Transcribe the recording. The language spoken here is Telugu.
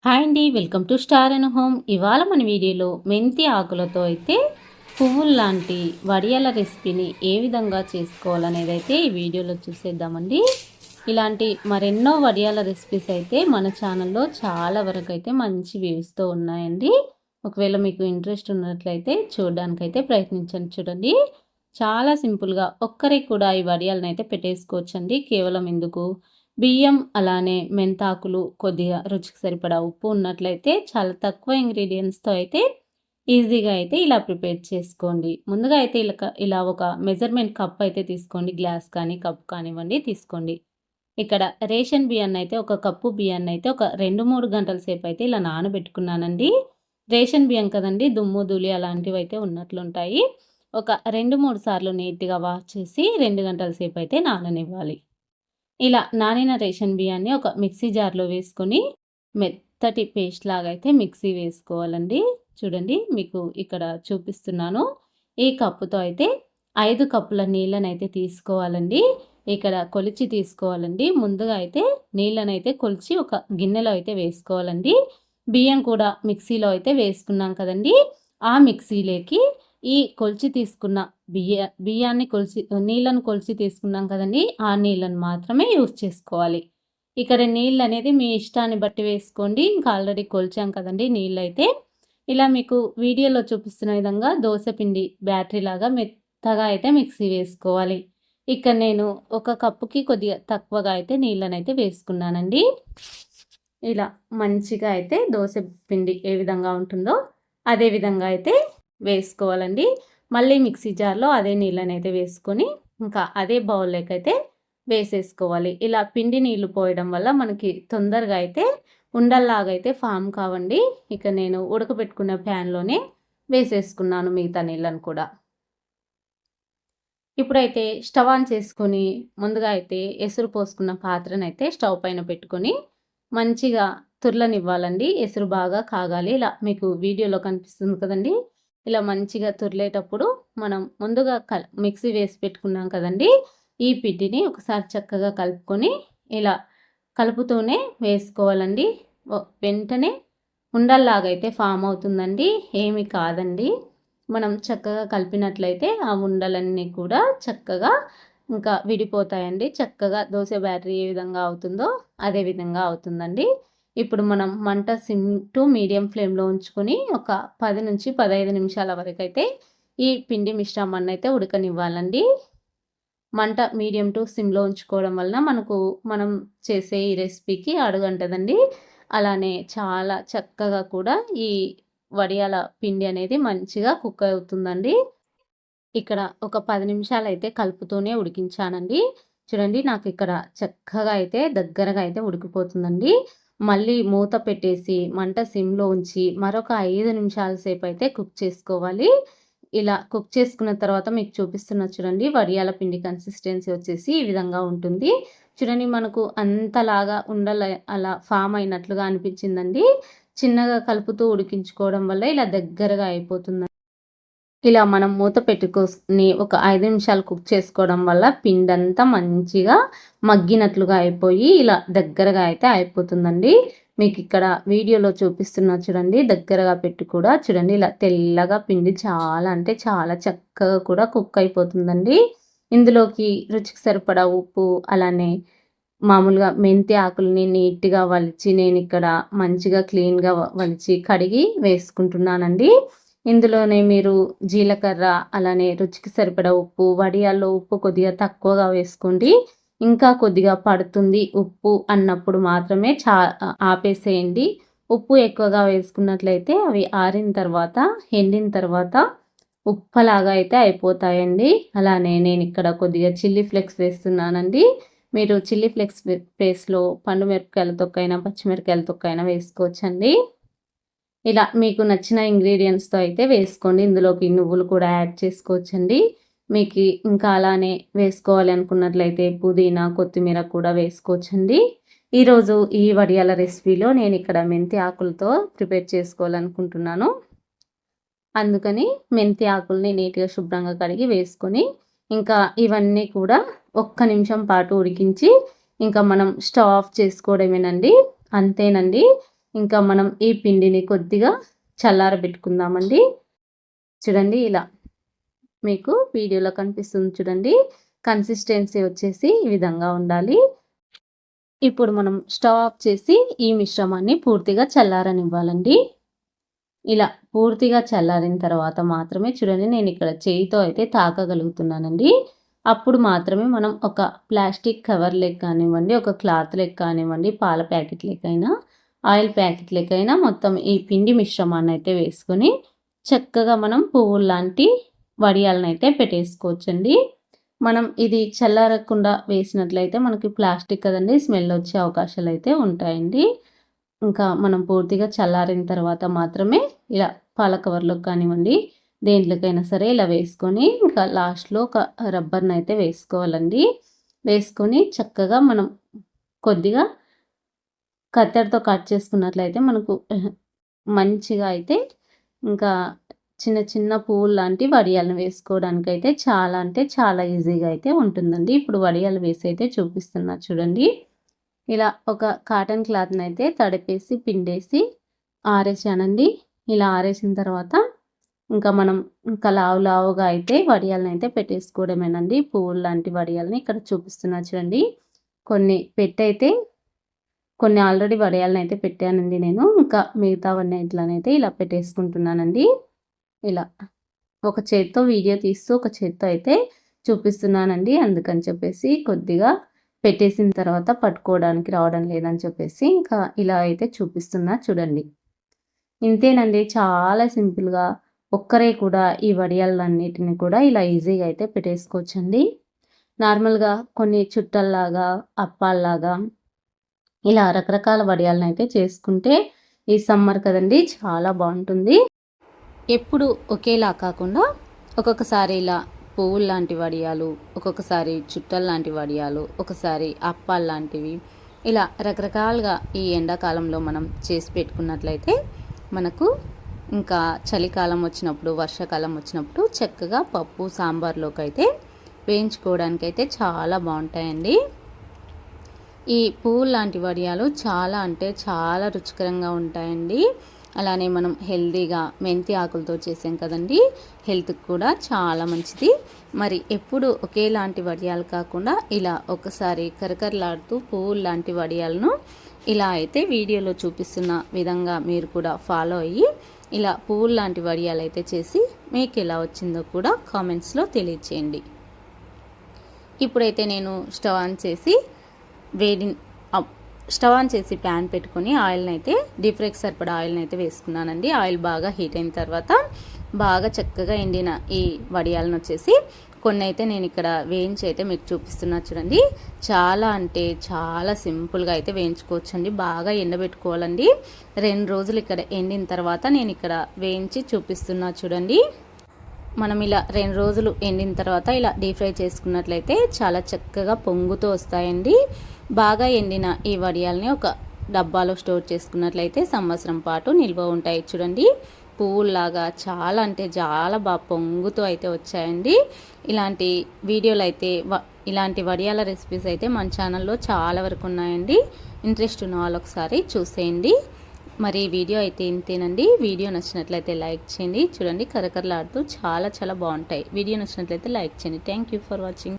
హాయ్ అండి, welcome to star and home. ఇవాళ మన వీడియోలో మెంతి ఆకులతో అయితే పువ్వులు లాంటి వడియాల రెసిపీని ఏ విధంగా చేసుకోవాలనేది అయితే ఈ వీడియోలో చూసేద్దామండి. ఇలాంటి మరెన్నో వడియాల రెసిపీస్ అయితే మన ఛానల్లో చాలా వరకు అయితే మంచి వ్యూస్తో ఉన్నాయండి. ఒకవేళ మీకు ఇంట్రెస్ట్ ఉన్నట్లయితే చూడడానికైతే ప్రయత్నించండి. చూడండి, చాలా సింపుల్గా ఒక్కరికి కూడా ఈ వడియాలను అయితే పెట్టేసుకోవచ్చండి. కేవలం ఎందుకు బియ్యం అలానే మెంతాకులు కొద్దిగా రుచికి సరిపడా ఉప్పు ఉన్నట్లయితే చాలా తక్కువ ఇంగ్రీడియంట్స్తో అయితే ఈజీగా అయితే ఇలా ప్రిపేర్ చేసుకోండి. ముందుగా అయితే ఇలా ఒక మెజర్మెంట్ కప్ అయితే తీసుకోండి. గ్లాస్ కానీ కప్ కానివ్వండి తీసుకోండి. ఇక్కడ రేషన్ బియ్యాన్ని అయితే ఒక కప్పు బియ్యాన్ని అయితే ఒక 2-3 గంటల సేపు అయితే ఇలా నానబెట్టుకున్నానండి. రేషన్ బియ్యం కదండి, దుమ్ము ధూళి అలాంటివి అయితే ఉన్నట్లుంటాయి. ఒక 2-3 సార్లు నీట్గా వాష్ చేసి 2 గంటల సేపు అయితే నాననివ్వాలి. ఇలా నానిన రేషన్ బియ్యాన్ని ఒక మిక్సీ జార్లో వేసుకొని మెత్తటి పేస్ట్ లాగా అయితే మిక్సీ వేసుకోవాలండి. చూడండి, మీకు ఇక్కడ చూపిస్తున్నాను. ఈ కప్పుతో అయితే 5 కప్పుల నీళ్ళని అయితే తీసుకోవాలండి. ఇక్కడ కొలిచి తీసుకోవాలండి. ముందుగా అయితే నీళ్ళని అయితే కొలిచి ఒక గిన్నెలో అయితే వేసుకోవాలండి. బియ్యం కూడా మిక్సీలో అయితే వేసుకున్నాం కదండి. ఆ మిక్సీలోకి ఈ కొలిచి తీసుకున్న బియ్యాన్ని నీళ్ళను కొలిచి తీసుకున్నాం కదండి, ఆ నీళ్ళను మాత్రమే యూజ్ చేసుకోవాలి. ఇక్కడ నీళ్ళు అనేది మీ ఇష్టాన్ని బట్టి వేసుకోండి. ఇంకా ఆల్రెడీ కొలిచాం కదండి నీళ్ళు అయితే. ఇలా మీకు వీడియోలో చూపిస్తున్న విధంగా దోసపిండి బ్యాటరీ లాగా మెత్తగా అయితే మిక్సీ వేసుకోవాలి. ఇక్కడ నేను ఒక కప్పుకి కొద్దిగా తక్కువగా అయితే నీళ్ళని అయితే వేసుకున్నానండి. ఇలా మంచిగా అయితే దోశ పిండి ఏ విధంగా ఉంటుందో అదే విధంగా అయితే వేసుకోవాలండి. మళ్ళీ మిక్సీ జార్లో అదే నీళ్ళని అయితే వేసుకొని ఇంకా అదే బౌల్లోకి అయితే వేసేసుకోవాలి. ఇలా పిండి నీళ్లు పోయడం వల్ల మనకి తొందరగా అయితే ఉండల్లాగా అయితే ఫామ్ కావండి. ఇక నేను ఉడకబెట్టుకున్న ప్యాన్లోనే వేసేసుకున్నాను మిగతా నీళ్ళను కూడా. ఇప్పుడైతే స్టవ్ ఆన్ చేసుకొని ముందుగా అయితే ఎసురు పోసుకున్న పాత్రనైతే స్టవ్ పైన పెట్టుకొని మంచిగా తుర్లనివ్వాలండి. ఎసురు బాగా కాగాలి. ఇలా మీకు వీడియోలో కనిపిస్తుంది కదండి. ఇలా మంచిగా తుర్లేటప్పుడు మనం ముందుగా మిక్సీ వేసి పెట్టుకున్నాం కదండి, ఈ పిండిని ఒకసారి చక్కగా కలుపుకొని ఇలా కలుపుతూనే వేసుకోవాలండి. వెంటనే ఉండల్లాగా అయితే ఫామ్ అవుతుందండి, ఏమి కాదండి. మనం చక్కగా కలిపినట్లయితే ఆ ఉండలన్నీ కూడా చక్కగా ఇంకా విడిపోతాయండి. చక్కగా దోశ బ్యాటరీ ఏ విధంగా అవుతుందో అదే విధంగా అవుతుందండి. ఇప్పుడు మనం మంట సిమ్ టు మీడియం ఫ్లేమ్లో ఉంచుకొని ఒక 10 నుంచి 15 నిమిషాల వరకు అయితే ఈ పిండి మిశ్రమాన్ని అయితే ఉడకనివ్వాలండి. మంట మీడియం టు సిమ్లో ఉంచుకోవడం వలన మనం చేసే ఈ రెసిపీకి అడుగంటదండి. అలానే చాలా చక్కగా కూడా ఈ వడియాల పిండి అనేది మంచిగా కుక్ అవుతుందండి. ఇక్కడ ఒక 10 నిమిషాలు అయితే కలుపుతూనే ఉడికించానండి. చూడండి, నాకు ఇక్కడ చక్కగా అయితే దగ్గరగా అయితే ఉడికిపోతుందండి. మళ్ళీ మూత పెట్టేసి మంట సిమ్లో ఉంచి మరొక 5 నిమిషాల సేపు అయితే కుక్ చేసుకోవాలి. ఇలా కుక్ చేసుకున్న తర్వాత మీకు చూపిస్తున్నా చూడండి, వడియాల పిండి కన్సిస్టెన్సీ వచ్చేసి ఈ విధంగా ఉంటుంది. చూడండి, మనకు అంతలాగా అలా ఫామ్ అయినట్లుగా అనిపించిందండి. చిన్నగా కలుపుతూ ఉడికించుకోవడం వల్ల ఇలా దగ్గరగా అయిపోతుంది. ఇలా మనం మూత పెట్టుకొని ఒక 5 నిమిషాలు కుక్ చేసుకోవడం వల్ల పిండంతా మంచిగా మగ్గినట్లుగా అయిపోయి ఇలా దగ్గరగా అయితే అయిపోతుందండి. మీకు ఇక్కడ వీడియోలో చూపిస్తున్నా చూడండి, దగ్గరగా పెట్టి కూడా చూడండి, ఇలా తెల్లగా పిండి చాలా అంటే చాలా చక్కగా కూడా కుక్ అయిపోతుందండి. ఇందులోకి రుచికి సరిపడా ఉప్పు అలానే మామూలుగా మెంతి ఆకుల్ని నీట్గా వలిచి నేను ఇక్కడ మంచిగా క్లీన్గా వలిచి కడిగి వేసుకుంటున్నానండి. ఇందులోనే మీరు జీలకర్ర అలానే రుచికి సరిపడా ఉప్పు, వడియాల్లో ఉప్పు కొద్దిగా తక్కువగా వేసుకోండి. ఇంకా కొద్దిగా పడుతుంది ఉప్పు అన్నప్పుడు మాత్రమే ఆపేసేయండి. ఉప్పు ఎక్కువగా వేసుకున్నట్లయితే అవి ఆరిన తర్వాత ఎండిన తర్వాత ఉప్పలాగా అయితే అయిపోతాయండి. అలానే నేను ఇక్కడ కొద్దిగా చిల్లీ ఫ్లేక్స్ వేస్తున్నానండి. మీరు చిల్లీ ఫ్లేక్స్ ప్లేస్లో పండు మిరపకాయల తొక్కైనా పచ్చిమిరపకాయల తొక్కైనా వేసుకోవచ్చండి. ఇలా మీకు నచ్చిన ఇంగ్రీడియంట్స్తో అయితే వేసుకోండి. ఇందులోకి నువ్వులు కూడా యాడ్ చేసుకోవచ్చండి. మీకు ఇంకా అలానే వేసుకోవాలి అనుకున్నట్లయితే పుదీనా కొత్తిమీర కూడా వేసుకోవచ్చండి. ఈరోజు ఈ వడియాల రెసిపీలో నేను ఇక్కడ మెంతి ఆకులతో ప్రిపేర్ చేసుకోవాలనుకుంటున్నాను. అందుకని మెంతి ఆకుల్ని నీట్గా శుభ్రంగా కడిగి వేసుకొని ఇంకా ఇవన్నీ కూడా 1 నిమిషం పాటు ఉడికించి ఇంకా మనం స్టవ్ ఆఫ్ చేసుకోవడమేనండి. అంతేనండి. ఇంకా మనం ఈ పిండిని కొద్దిగా చల్లారబెట్టుకుందామండి. చూడండి ఇలా మీకు వీడియోలో కనిపిస్తుంది చూడండి. కన్సిస్టెన్సీ వచ్చేసి ఈ విధంగా ఉండాలి. ఇప్పుడు మనం స్టవ్ ఆఫ్ చేసి ఈ మిశ్రమాన్ని పూర్తిగా చల్లారనివ్వాలండి. ఇలా పూర్తిగా చల్లారిన తర్వాత మాత్రమే చూడండి నేను ఇక్కడ చేయితో అయితే తాకగలుగుతున్నానండి. అప్పుడు మాత్రమే మనం ఒక ప్లాస్టిక్ కవర్ లెక్క కానివ్వండి, ఒక క్లాత్ లెక్క కానివ్వండి, పాల ప్యాకెట్ లెక్కైనా, ఆయిల్ ప్యాకెట్ లెక్కైనా మొత్తం ఈ పిండి మిశ్రమాన్ని అయితే వేసుకొని చక్కగా మనం పువ్వుల్లాంటి వడియాలనైతే పెట్టేసుకోవచ్చండి. మనం ఇది చల్లారకుండా వేసినట్లయితే మనకి ప్లాస్టిక్ కదండి, స్మెల్ వచ్చే అవకాశాలు అయితే ఉంటాయండి. ఇంకా మనం పూర్తిగా చల్లారిన తర్వాత మాత్రమే ఇలా పాల కవర్లో కానివ్వండి, దేంట్లోకైనా సరే ఇలా వేసుకొని ఇంకా లాస్ట్లో ఒక రబ్బర్ని అయితే వేసుకోవాలండి. వేసుకొని చక్కగా మనం కొద్దిగా కత్తెరతో కట్ చేసుకున్నట్లయితే మనకు మంచిగా అయితే ఇంకా చిన్న చిన్న పువ్వులు లాంటి వడియాలను వేసుకోవడానికి అయితే చాలా అంటే చాలా ఈజీగా అయితే ఉంటుందండి. ఇప్పుడు వడియాలు వేసి అయితే చూపిస్తున్నా చూడండి. ఇలా ఒక కాటన్ క్లాత్ని అయితే తడిపేసి పిండేసి ఆరేసానండి. ఇలా ఆరేసిన తర్వాత ఇంకా మనం ఇంకా లావుగా అయితే వడియాలను అయితే పెట్టేసుకోవడమేనండి. పువ్వులు లాంటి వడియాలని ఇక్కడ చూపిస్తున్నా చూడండి. కొన్ని ఆల్రెడీ వడియాలను అయితే పెట్టానండి నేను. ఇంకా మిగతావన్నీ ఇట్లానైతే ఇలా పెట్టేసుకుంటున్నానండి. ఇలా ఒక చేత్తో వీడియో తీస్తూ ఒక చేత్తో అయితే చూపిస్తున్నానండి. అందుకని చెప్పేసి కొద్దిగా పెట్టేసిన తర్వాత పట్టుకోవడానికి రావడం లేదని చెప్పేసి ఇంకా ఇలా అయితే చూపిస్తున్నా చూడండి. ఇంతేనండి, చాలా సింపుల్గా ఒక్కరే కూడా ఈ వడియాలన్నిటిని కూడా ఇలా ఈజీగా అయితే పెట్టేసుకోవచ్చండి. నార్మల్గా కొన్ని చుట్టల్లాగా, అప్పాల్లాగా ఇలా రకరకాల వడియాలను అయితే చేసుకుంటే ఈ సమ్మర్ కదండి చాలా బాగుంటుంది. ఎప్పుడు ఒకేలా కాకుండా ఒక్కొక్కసారి ఇలా పువ్వులు లాంటి వడియాలు, ఒక్కొక్కసారి చుట్టలు లాంటి వడియాలు, ఒకసారి అప్పాలు లాంటివి ఇలా రకరకాలుగా ఈ ఎండాకాలంలో మనం చేసి పెట్టుకున్నట్లయితే మనకు ఇంకా చలికాలం వచ్చినప్పుడు, వర్షాకాలం వచ్చినప్పుడు చక్కగా పప్పు సాంబార్లోకి అయితే వేయించుకోవడానికైతే చాలా బాగుంటాయండి. ఈ పువ్వులు లాంటి వడియాలు చాలా అంటే చాలా రుచికరంగా ఉంటాయండి. అలానే మనం హెల్తీగా మెంతి ఆకులతో చేసాం కదండి, హెల్త్కి కూడా చాలా మంచిది. మరి ఎప్పుడు ఒకేలాంటి వడియాలు కాకుండా ఇలా ఒకసారి కరకరలాడుతూ పువ్వులు లాంటి వడియాలను ఇలా అయితే వీడియోలో చూపిస్తున్న విధంగా మీరు కూడా ఫాలో అయ్యి ఇలా పువ్వులు లాంటి వడియాలు అయితే చేసి మీకు ఎలా వచ్చిందో కూడా కామెంట్స్లో తెలియచేయండి. ఇప్పుడైతే నేను స్టవ్ ఆన్ చేసి ప్యాన్ పెట్టుకొని ఆయిల్ని అయితే డీప్ ఫ్రైకి సరిపడా ఆయిల్ని అయితే వేసుకున్నానండి. ఆయిల్ బాగా హీట్ అయిన తర్వాత బాగా చక్కగా ఎండిన ఈ వడియాలను వచ్చేసి కొన్ని అయితే నేను ఇక్కడ వేయించి అయితే మీకు చూపిస్తున్నా చూడండి. చాలా అంటే చాలా సింపుల్గా అయితే వేయించుకోవచ్చండి. బాగా ఎండబెట్టుకోవాలండి. 2 రోజులు ఇక్కడ ఎండిన తర్వాత నేను ఇక్కడ వేయించి చూపిస్తున్నా చూడండి. మనం ఇలా 2 రోజులు ఎండిన తర్వాత ఇలా డీప్ ఫ్రై చేసుకున్నట్లయితే చాలా చక్కగా పొంగుతూ వస్తాయండి. బాగా ఎండిన ఈ వడియాల్ని ఒక డబ్బాలో స్టోర్ చేసుకున్నట్లయితే సంవత్సరం పాటు నిల్వ ఉంటాయి. చూడండి పువ్వుల్లాగా చాలా అంటే చాలా బాగా పొంగుతూ అయితే వచ్చాయండి. ఇలాంటి వీడియోలు అయితే ఇలాంటి వడియాల రెసిపీస్ అయితే మన ఛానల్లో చాలా వరకు ఉన్నాయండి. ఇంట్రెస్ట్ ఉన్న వాళ్ళు ఒకసారి చూసేయండి. మరి వీడియో అయితే ఇంతేనండి. వీడియో నచ్చినట్లయితే లైక్ చేయండి. చూడండి కరకరలాడుతూ చాలా చాలా బాగుంటాయి. వీడియో నచ్చినట్లయితే లైక్ చేయండి. Thank you for watching.